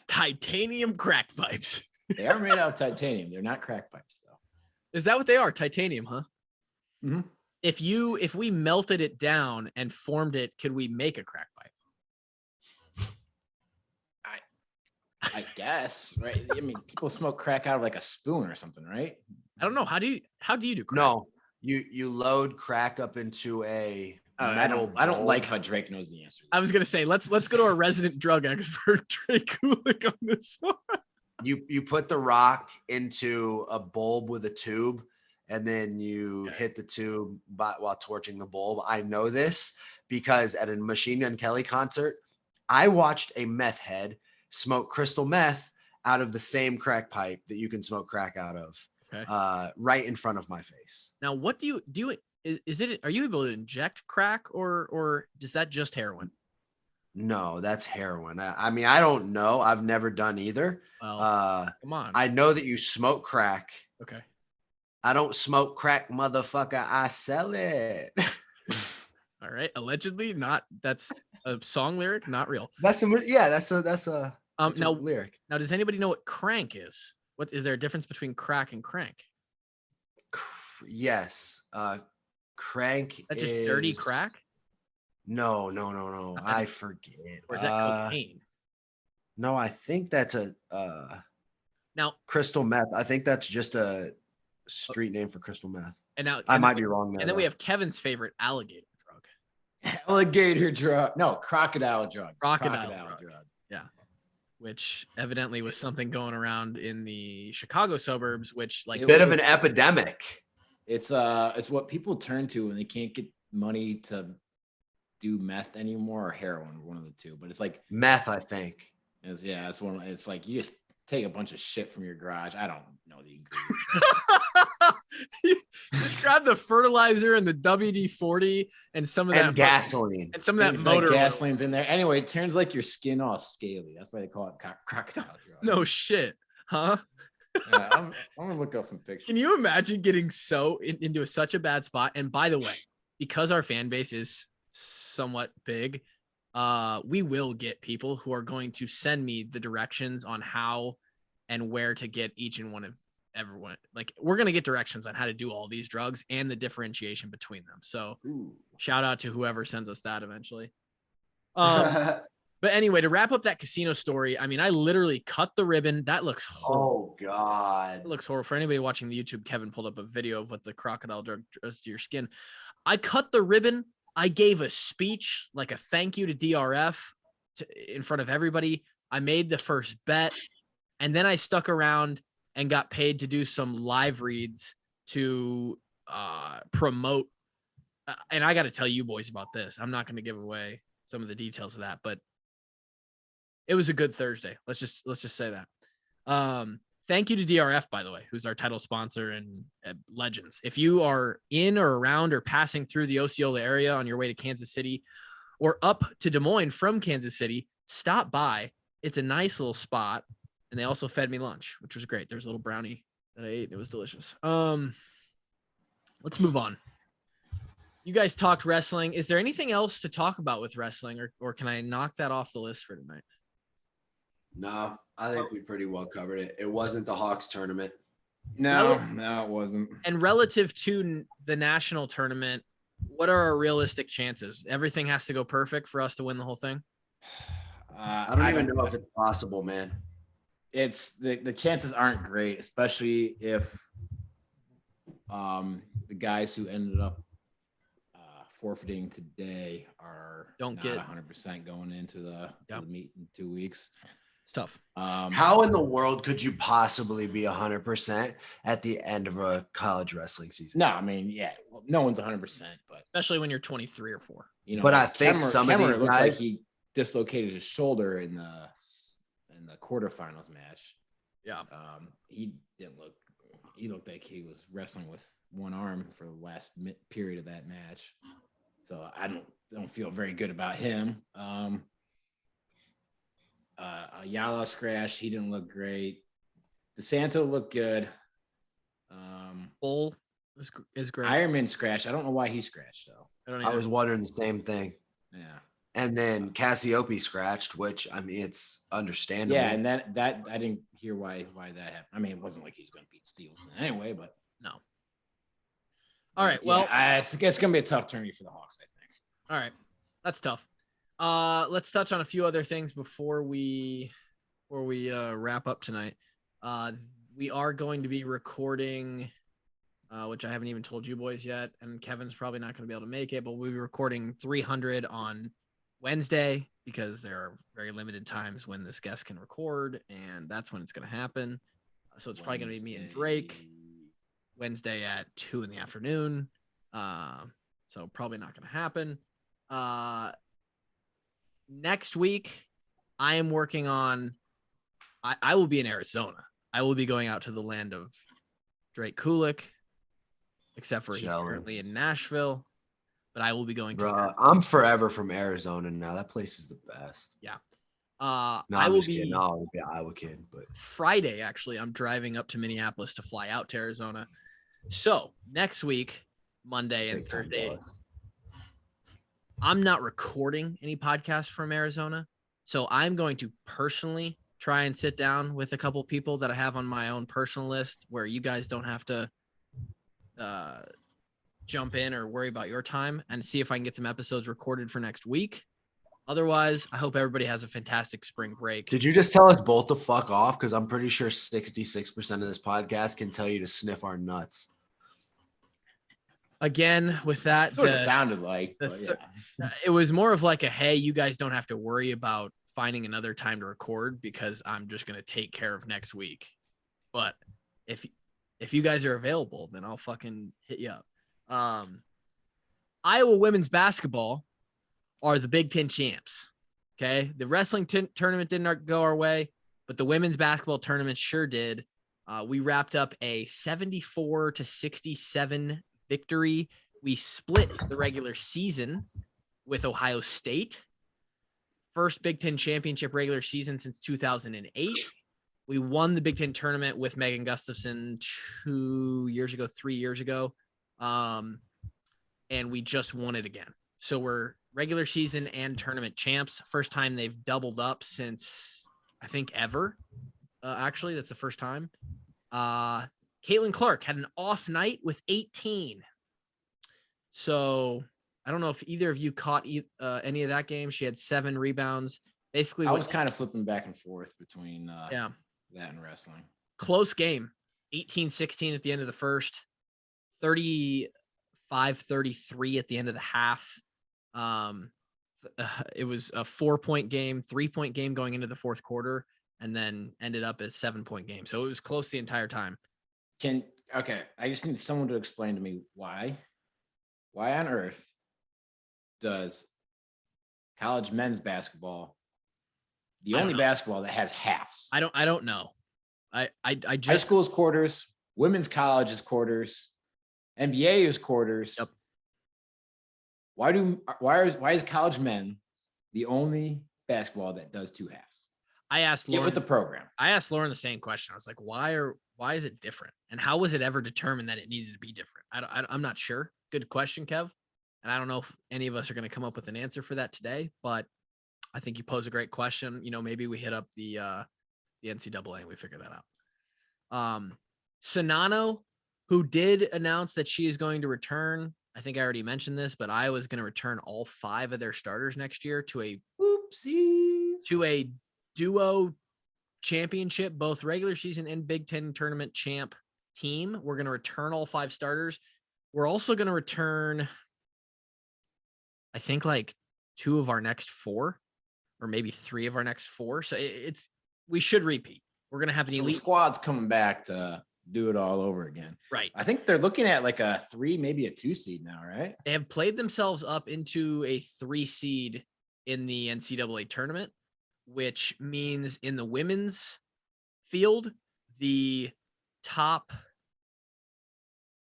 S1: Titanium crack pipes.
S3: They are made out of titanium. They're not crack pipes, though.
S1: Is that what they are? Titanium, huh?
S3: Mm-hmm.
S1: If we melted it down and formed it, could we make a crack pipe?
S3: I guess, right? I mean, people smoke crack out of like a spoon or something, right?
S1: I don't know. How do you do crack?
S2: No, you load crack up into a
S3: I
S2: metal
S3: don't
S2: bowl.
S3: like how Drake knows the answer.
S1: I was gonna say let's go to our resident drug expert Drake Kulik on this one.
S2: You put the rock into a bulb with a tube, and then you hit the tube while torching the bulb. I know this because at a Machine Gun Kelly concert, I watched a meth head smoke crystal meth out of the same crack pipe that you can smoke crack out of, right in front of my face.
S1: Now, what do you is it? Are you able to inject crack or is that just heroin?
S2: No, that's heroin. I mean, I don't know. I've never done either.
S1: Well, come on.
S2: I know that you smoke crack.
S1: Okay.
S2: I don't smoke crack, motherfucker. I sell it.
S1: All right. Allegedly, that's a song lyric, not real.
S2: That's a lyric.
S1: Now, does anybody know what crank is? What is there a difference between crack and crank?
S2: Yes. Crank
S1: That just dirty crack?
S2: No. I forget.
S1: Or is that cocaine?
S2: No, I think that's
S1: Now
S2: crystal meth. I think that's just a street name for crystal meth.
S1: I
S2: might be wrong there.
S1: And then we have Kevin's favorite alligator drug.
S3: Alligator drug. No, crocodile drug.
S1: Crocodile drug. Yeah. Which evidently was something going around in the Chicago suburbs, which like
S2: a bit of an epidemic.
S3: It's what people turn to when they can't get money to do meth anymore or heroin, one of the two. But it's like
S2: meth, I think.
S3: It's one. It's like you just take a bunch of shit from your garage. I don't know the ingredients.
S1: Just grab the fertilizer and the WD-40 and some of that
S2: gasoline
S1: and some of that
S3: it's
S1: motor
S3: like gasoline's in there. Anyway, it turns like your skin all scaly. That's why they call it crocodile drug.
S1: No shit, huh?
S3: Yeah, I'm gonna look up some pictures.
S1: Can you imagine getting into such a bad spot? And by the way, because our fan base is somewhat big, we will get people who are going to send me the directions on how and where to get each and one of everyone. Like we're going to get directions on how to do all these drugs and the differentiation between them. So shout out to whoever sends us that eventually. But anyway, to wrap up that casino story, I mean, I literally cut the ribbon. That looks horrible.
S2: Oh God.
S1: It looks horrible. For anybody watching the YouTube, Kevin pulled up a video of what the crocodile drug does to your skin. I cut the ribbon. I gave a speech, like a thank you to DRF in front of everybody. I made the first bet, and then I stuck around and got paid to do some live reads to promote. And I got to tell you boys about this. I'm not going to give away some of the details of that, but it was a good Thursday. Let's just say that. Thank you to DRF, by the way, who's our title sponsor and legends. If you are in or around or passing through the Osceola area on your way to Kansas City or up to Des Moines from Kansas City, stop by. It's a nice little spot. And they also fed me lunch, which was great. There's a little brownie that I ate. It was delicious. Let's move on. You guys talked wrestling. Is there anything else to talk about with wrestling, or can I knock that off the list for tonight?
S2: No, I think we pretty well covered it. It wasn't the Hawks tournament.
S3: No, it wasn't.
S1: And relative to the national tournament, what are our realistic chances? Everything has to go perfect for us to win the whole thing.
S2: I don't even know if it's possible, man.
S3: It's the chances aren't great, especially if the guys who ended up forfeiting today are not 100% going into the meet in 2 weeks.
S1: It's tough.
S2: How in the world could you possibly be 100% at the end of a college wrestling season?
S3: No, I mean, well, no one's 100%, but
S1: especially when you're 23 or 4.
S3: You know,
S2: but I think some of these
S3: looked
S2: guys,
S3: like he dislocated his shoulder in the quarterfinals match.
S1: Yeah.
S3: He didn't look. He looked like he was wrestling with one arm for the last period of that match. So I don't feel very good about him. Ayala scratched. He didn't look great. DeSanto looked good.
S1: Bull is great.
S3: Ironman scratched. I don't know why he scratched though.
S2: I was wondering the same thing.
S3: Yeah.
S2: And then Cassiope scratched, which I mean, it's understandable.
S3: Yeah, and that I didn't hear why that happened. I mean, it wasn't like he was going to beat Steelson anyway, but
S1: no. All right. Well,
S3: it's going to be a tough tourney for the Hawks, I think.
S1: All right, that's tough. Let's touch on a few other things before we wrap up tonight. We are going to be recording, which I haven't even told you boys yet, and Kevin's probably not going to be able to make it, but we'll be recording 300 on Wednesday because there are very limited times when this guest can record, and that's when it's going to happen. So it's probably going to be me and Drake Wednesday at 2 p.m. So probably not going to happen. Next week, I am working on. I will be in Arizona. I will be going out to the land of Drake Kulik, except for he's currently in Nashville. But I will be going to.
S2: I'm forever from Arizona now. That place is the best.
S1: Yeah.
S2: No,
S1: I will
S2: be. No, I'll be an Iowa kid. But
S1: Friday, actually, I'm driving up to Minneapolis to fly out to Arizona. So next week, Monday and Thursday, I'm not recording any podcasts from Arizona. So I'm going to personally try and sit down with a couple people that I have on my own personal list where you guys don't have to jump in or worry about your time, and see if I can get some episodes recorded for next week. Otherwise, I hope everybody has a fantastic spring break.
S2: Did you just tell us both to fuck off? Because I'm pretty sure 66% of this podcast can tell you to sniff our nuts.
S1: Again, with that,
S3: that's what it sounded like.
S1: It was more of like a, hey, you guys don't have to worry about finding another time to record because I'm just going to take care of next week. But if you guys are available, then I'll fucking hit you up. Iowa women's basketball are the Big Ten champs. Okay. The wrestling tournament didn't go our way, but the women's basketball tournament sure did. We wrapped up a 74-67 victory. We split the regular season with Ohio State. First Big Ten championship regular season since 2008. We won the Big Ten tournament with Megan Gustafson 3 years ago. And we just won it again. So we're regular season and tournament champs. First time they've doubled up since I think ever. Actually, that's the first time. Caitlin Clark had an off night with 18. So I don't know if either of you caught any of that game. She had 7 rebounds. Basically,
S3: I was kind of flipping back and forth between that and wrestling.
S1: Close game. 18-16 at the end of the first. 35-33 at the end of the half. It was a 4-point game, 3-point game going into the fourth quarter, and then ended up as 7-point game. So it was close the entire time.
S3: I just need someone to explain to me why on earth does college men's basketball, the only basketball that has halves?
S1: I don't know. I just,
S3: high school is quarters, women's college is quarters, NBA is quarters.
S1: Yep.
S3: Why is college men the only basketball that does 2 halves?
S1: I asked
S3: Get
S1: Lauren
S3: with the program.
S1: I asked Lauren the same question. I was like, why is it different? And how was it ever determined that it needed to be different? I'm not sure. Good question, Kev. And I don't know if any of us are going to come up with an answer for that today, but I think you pose a great question. You know, maybe we hit up the NCAA and we figure that out. Sonano, who did announce that she is going to return. I think I already mentioned this, but Iowa's going to return all 5 of their starters next year to a duo championship, both regular season and Big Ten tournament champ team. We're going to return all 5 starters. We're also going to return, I think, like 2 of our next 4, or maybe 3 of our next 4. So we should repeat. We're going to have an elite
S3: squad's coming back to do it all over again.
S1: Right.
S3: I think they're looking at like a 3, maybe a 2 seed now, right?
S1: They have played themselves up into a 3 seed in the NCAA tournament, which means in the women's field, the top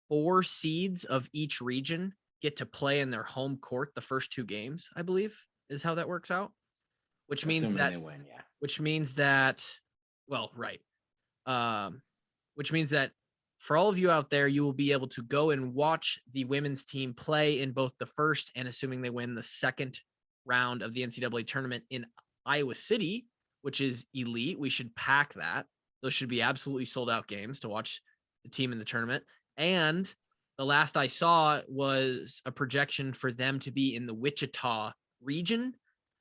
S1: 4 seeds of each region get to play in their home court the first 2 games, I believe, is how that works out. Which means
S3: Assuming
S1: that
S3: they win, yeah.
S1: Which means that, well, right. Which means that for all of you out there, you will be able to go and watch the women's team play in both the first and, assuming they win, the second round of the NCAA tournament in Iowa City, which is elite. We should pack that. Those should be absolutely sold out games to watch the team in the tournament. And the last I saw was a projection for them to be in the Wichita region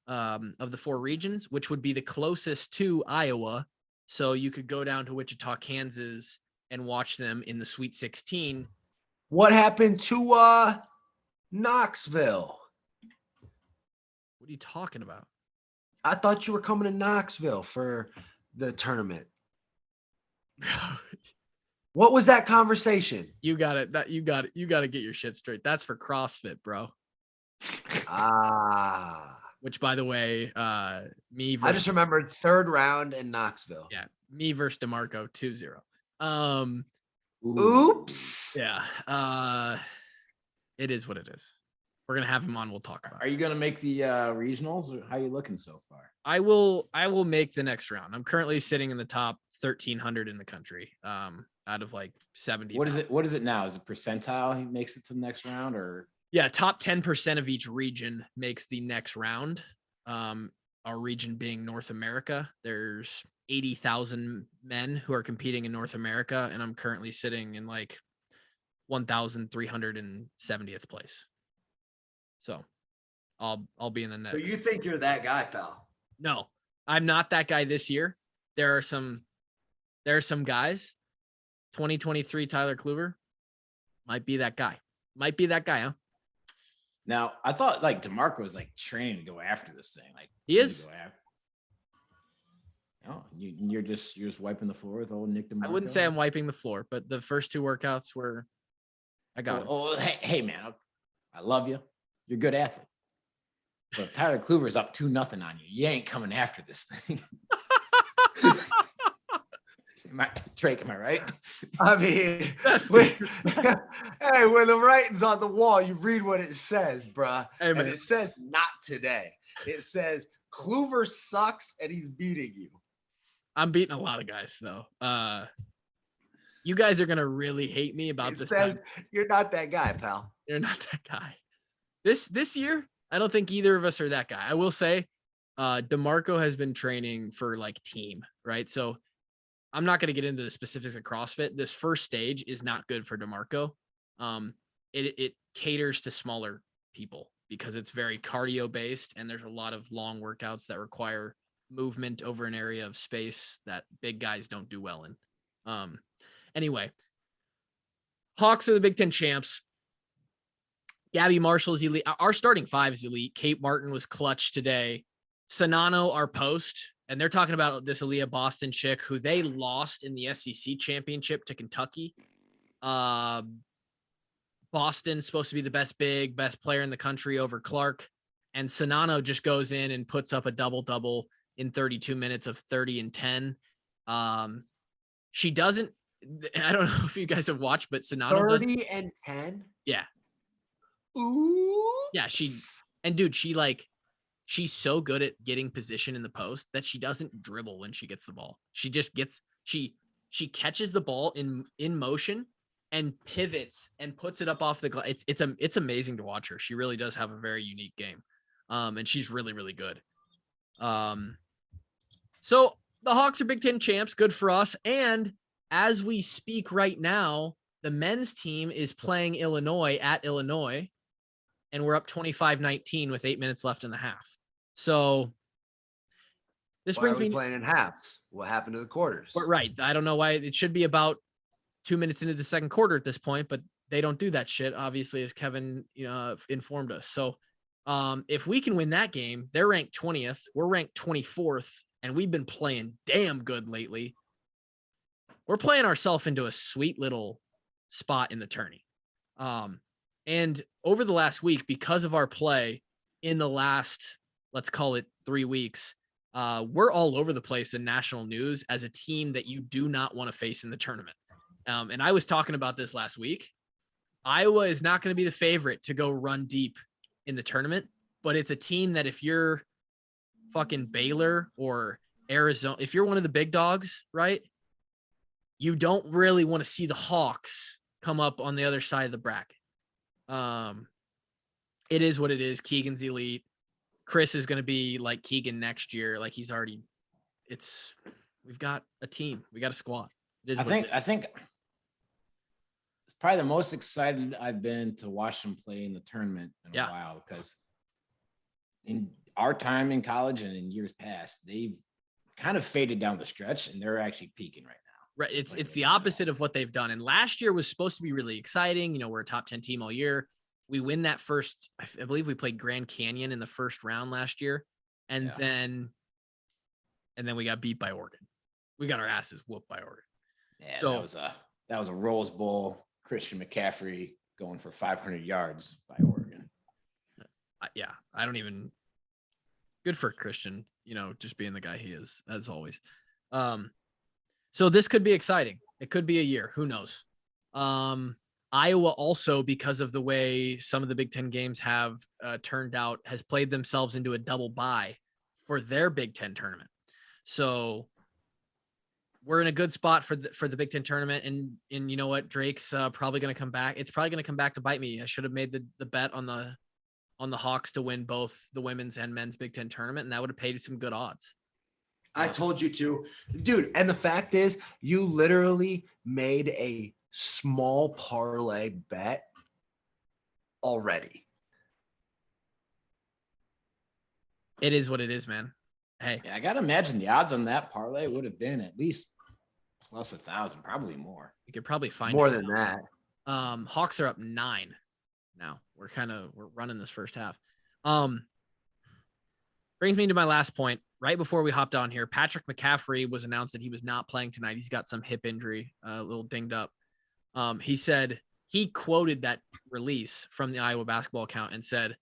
S1: of the 4 regions, which would be the closest to Iowa. So you could go down to Wichita, Kansas, and watch them in the Sweet 16.
S2: What happened to Knoxville?
S1: What are you talking about?
S2: I thought you were coming to Knoxville for the tournament. What was that conversation?
S1: You got it. You got to get your shit straight. That's for CrossFit, bro. Which, by the way, I
S2: just remembered 3rd round in Knoxville.
S1: Yeah, me versus DeMarco 2-0.
S2: Oops.
S1: Yeah. It is what it is. We're gonna have him on. We'll talk about.
S3: Are you gonna make the regionals, or how are you looking so far?
S1: I will make the next round. I'm currently sitting in the top 1,300 in the country. Out of like 70.
S3: What is it now? Is it percentile he makes it to the next round, or?
S1: Yeah, top 10% of each region makes the next round. Our region being North America, there's 80,000 men who are competing in North America, and I'm currently sitting in like 1,370th place. So I'll be in the next.
S2: So you think you're that guy, pal?
S1: No, I'm not that guy this year. There are some guys. 2023 Tyler Kluver might be that guy. Huh?
S3: Now, I thought like DeMarco was like training to go after this thing. Like
S1: he is.
S3: No, you're just wiping the floor with old Nick DeMarco.
S1: I wouldn't say I'm wiping the floor, but the first 2 workouts were. I got it.
S3: Oh, hey man, I love you. You're a good athlete. But if Tyler Kluver's up 2-0 on you, you ain't coming after this thing. Drake, am I right?
S2: I mean, hey, when the writing's on the wall, you read what it says, bruh.
S1: Hey,
S2: and it says not today. It says Kluver sucks and he's beating you.
S1: I'm beating a lot of guys, though. You guys are gonna really hate me about this.
S2: Says you're not that guy, pal.
S1: You're not that guy. This year, I don't think either of us are that guy. I will say, DeMarco has been training for like team, right? So I'm not going to get into the specifics of CrossFit. This first stage is not good for DeMarco. It caters to smaller people because it's very cardio based, and there's a lot of long workouts that require movement over an area of space that big guys don't do well in. Anyway, Hawks are the Big Ten champs. Gabby Marshall's elite. Our starting 5 is elite. Kate Martin was clutch today. Sonano, our post. And they're talking about this Aaliyah Boston chick who they lost in the SEC championship to Kentucky. Boston's supposed to be the best player in the country over Clark. And Sonano just goes in and puts up a double-double in 32 minutes of 30 and 10. She doesn't, I don't know if you guys have watched, but Sonano
S2: 30 and 10?
S1: Yeah.
S2: Ooh.
S1: Yeah, she she's so good at getting position in the post that she doesn't dribble when she gets the ball. She just gets she catches the ball in motion and pivots and puts it up off the glass. It's amazing to watch her. She really does have a very unique game. And she's really, really good. So the Hawks are Big Ten champs. Good for us. And as we speak right now, the men's team is playing Illinois at Illinois, and we're up 25-19 with 8 minutes left in the half. So this
S2: Why
S1: brings
S2: are we
S1: me
S2: playing in halves? What happened to the quarters?
S1: But right. I don't know why. It should be about 2 minutes into the second quarter at this point, but they don't do that shit, obviously, as Kevin informed us. So if we can win that game, they're ranked 20th. We're ranked 24th, and we've been playing damn good lately. We're playing ourselves into a sweet little spot in the tourney. And over the last week, because of our play in the last, let's call it 3 weeks, we're all over the place in national news as a team that you do not want to face in the tournament. And I was talking about this last week. Iowa is not going to be the favorite to go run deep in the tournament, but it's a team that if you're fucking Baylor or Arizona, if you're one of the big dogs, right, you don't really want to see the Hawks come up on the other side of the bracket. It is what it is. Keegan's elite. Chris is going to be like Keegan next year. Like we've got a team. We got a squad.
S3: I think it's probably the most excited I've been to watch them play in the tournament in a while, because in our time in college and in years past, they've kind of faded down the stretch, and they're actually peaking right now.
S1: Right. It's the opposite of what they've done. And last year was supposed to be really exciting. We're a top 10 team all year. We win that first, I believe we played Grand Canyon in the first round last year. And then we got beat by Oregon. We got our asses whooped by Oregon.
S3: Yeah, so that was a Rose Bowl. Christian McCaffrey going for 500 yards by Oregon.
S1: I don't even. Good for Christian, just being the guy he is, as always. So this could be exciting. It could be a year. Who knows? Iowa also, because of the way some of the Big Ten games have turned out, has played themselves into a double bye for their Big Ten tournament. So we're in a good spot for the Big Ten tournament. And you know what? Drake's probably going to come back. It's probably going to come back to bite me. I should have made the bet on the Hawks to win both the women's and men's Big Ten tournament, and that would have paid some good odds.
S2: I told you to, dude. And the fact is, you literally made a small parlay bet already.
S1: It is what it is, man. Hey,
S3: I gotta imagine the odds on that parlay would have been at least plus 1,000, probably more.
S1: You could probably find
S2: more than that.
S1: Hawks are up 9 now. We're running this first half. Brings me to my last point. Right before we hopped on here, Patrick McCaffrey was announced that he was not playing tonight. He's got some hip injury, a little dinged up. He said he quoted that release from the Iowa basketball account and said,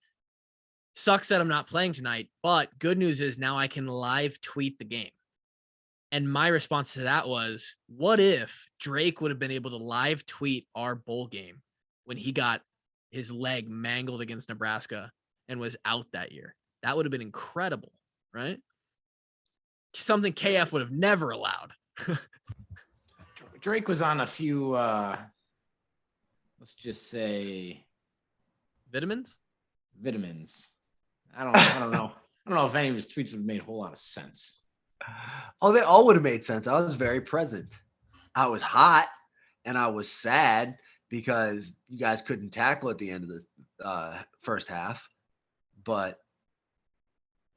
S1: "Sucks that I'm not playing tonight, but good news is now I can live tweet the game." And my response to that was, what if Drake would have been able to live tweet our bowl game when he got his leg mangled against Nebraska and was out that year? That would have been incredible, right? Something KF would have never allowed.
S3: Drake was on a few, let's just say,
S1: vitamins.
S3: I don't know. I don't know if any of his tweets would have made a whole lot of sense.
S2: Oh, they all would have made sense. I was very present. I was hot and I was sad because you guys couldn't tackle at the end of the first half. But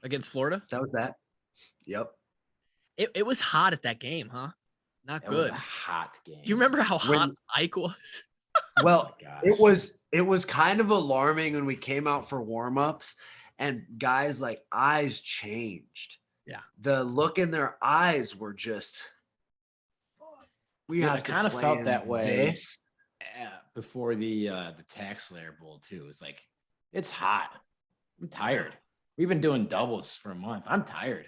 S1: against Florida,
S2: that was that. Yep.
S1: It was hot at that game, huh? Not good.
S3: It was a hot game.
S1: Do you remember how hot Ike was?
S2: Well, it was kind of alarming when we came out for warm-ups and guys like eyes changed.
S1: Yeah.
S2: The look in their eyes were just
S3: I kind of felt that way before the Tax Slayer Bowl too. It's like, it's hot. I'm tired. We've been doing doubles for a month. I'm tired.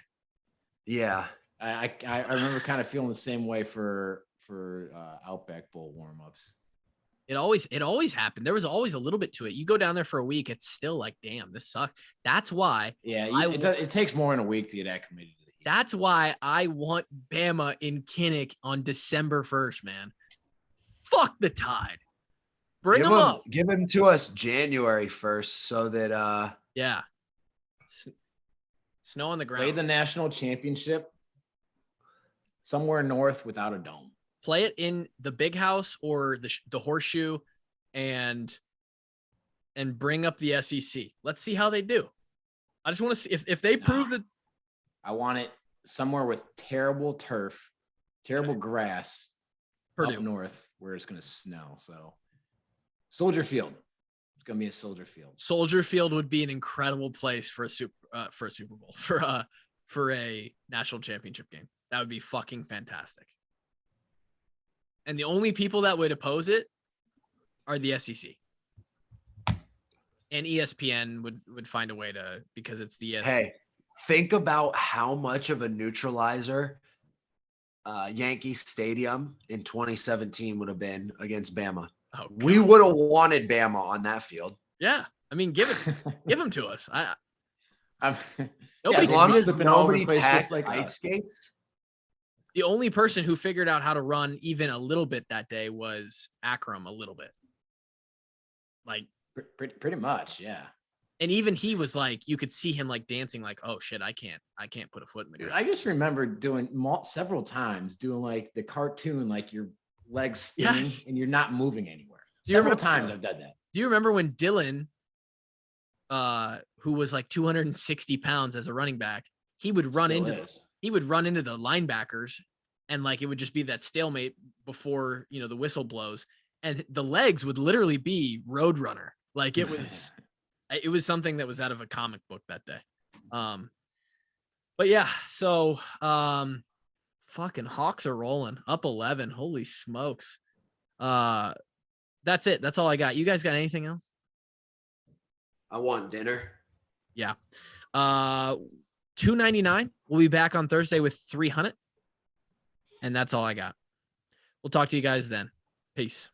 S2: Yeah.
S3: I remember kind of feeling the same way for Outback Bowl warm-ups.
S1: It always happened. There was always a little bit to it. You go down there for a week, it's still like, damn, this sucks. That's why.
S3: Yeah, it takes more than a week to get acclimated to the heat.
S1: That's why I want Bama in Kinnick on December 1st, man. Fuck the Tide. Bring them up.
S2: Give them to us January 1st so that
S1: yeah. Snow on the ground.
S3: Play the national championship somewhere north without a dome.
S1: Play it in the Big House or the Horseshoe, and bring up the SEC. Let's see how they do. I just want to see if they prove that.
S3: I want it somewhere with terrible turf, terrible grass,
S1: Purdue.
S3: Up north where it's going to snow. So Soldier Field. It's going to be a Soldier Field.
S1: Soldier Field would be an incredible place for a Super Bowl, for a national championship game. That would be fucking fantastic. And the only people that would oppose it are the SEC. And ESPN would find a way to, because it's the ESPN.
S2: Hey, think about how much of a neutralizer Yankee Stadium in 2017 would have been against Bama.
S1: Oh,
S2: we would have wanted Bama on that field.
S1: Yeah. I mean, give them to us.
S2: As long as nobody packed ice skates.
S1: The only person who figured out how to run even a little bit that day was Akram a little bit. Like
S3: pretty much. Yeah.
S1: And even he was like, you could see him like dancing like, oh shit, I can't put a foot in the ground.
S3: I just remember doing several times doing like the cartoon, like your legs spinning and you're not moving anywhere. Several times I've done that.
S1: Do you remember when Dylan, who was like 260 pounds as a running back, he would run into the linebackers, and like it would just be that stalemate before the whistle blows, and the legs would literally be Roadrunner. Like it was something that was out of a comic book that day. But yeah, so fucking Hawks are rolling up 11. Holy smokes. That's it. That's all I got. You guys got anything else?
S2: I want dinner.
S1: Yeah. $2.99. We'll be back on Thursday with 300. And that's all I got. We'll talk to you guys then. Peace.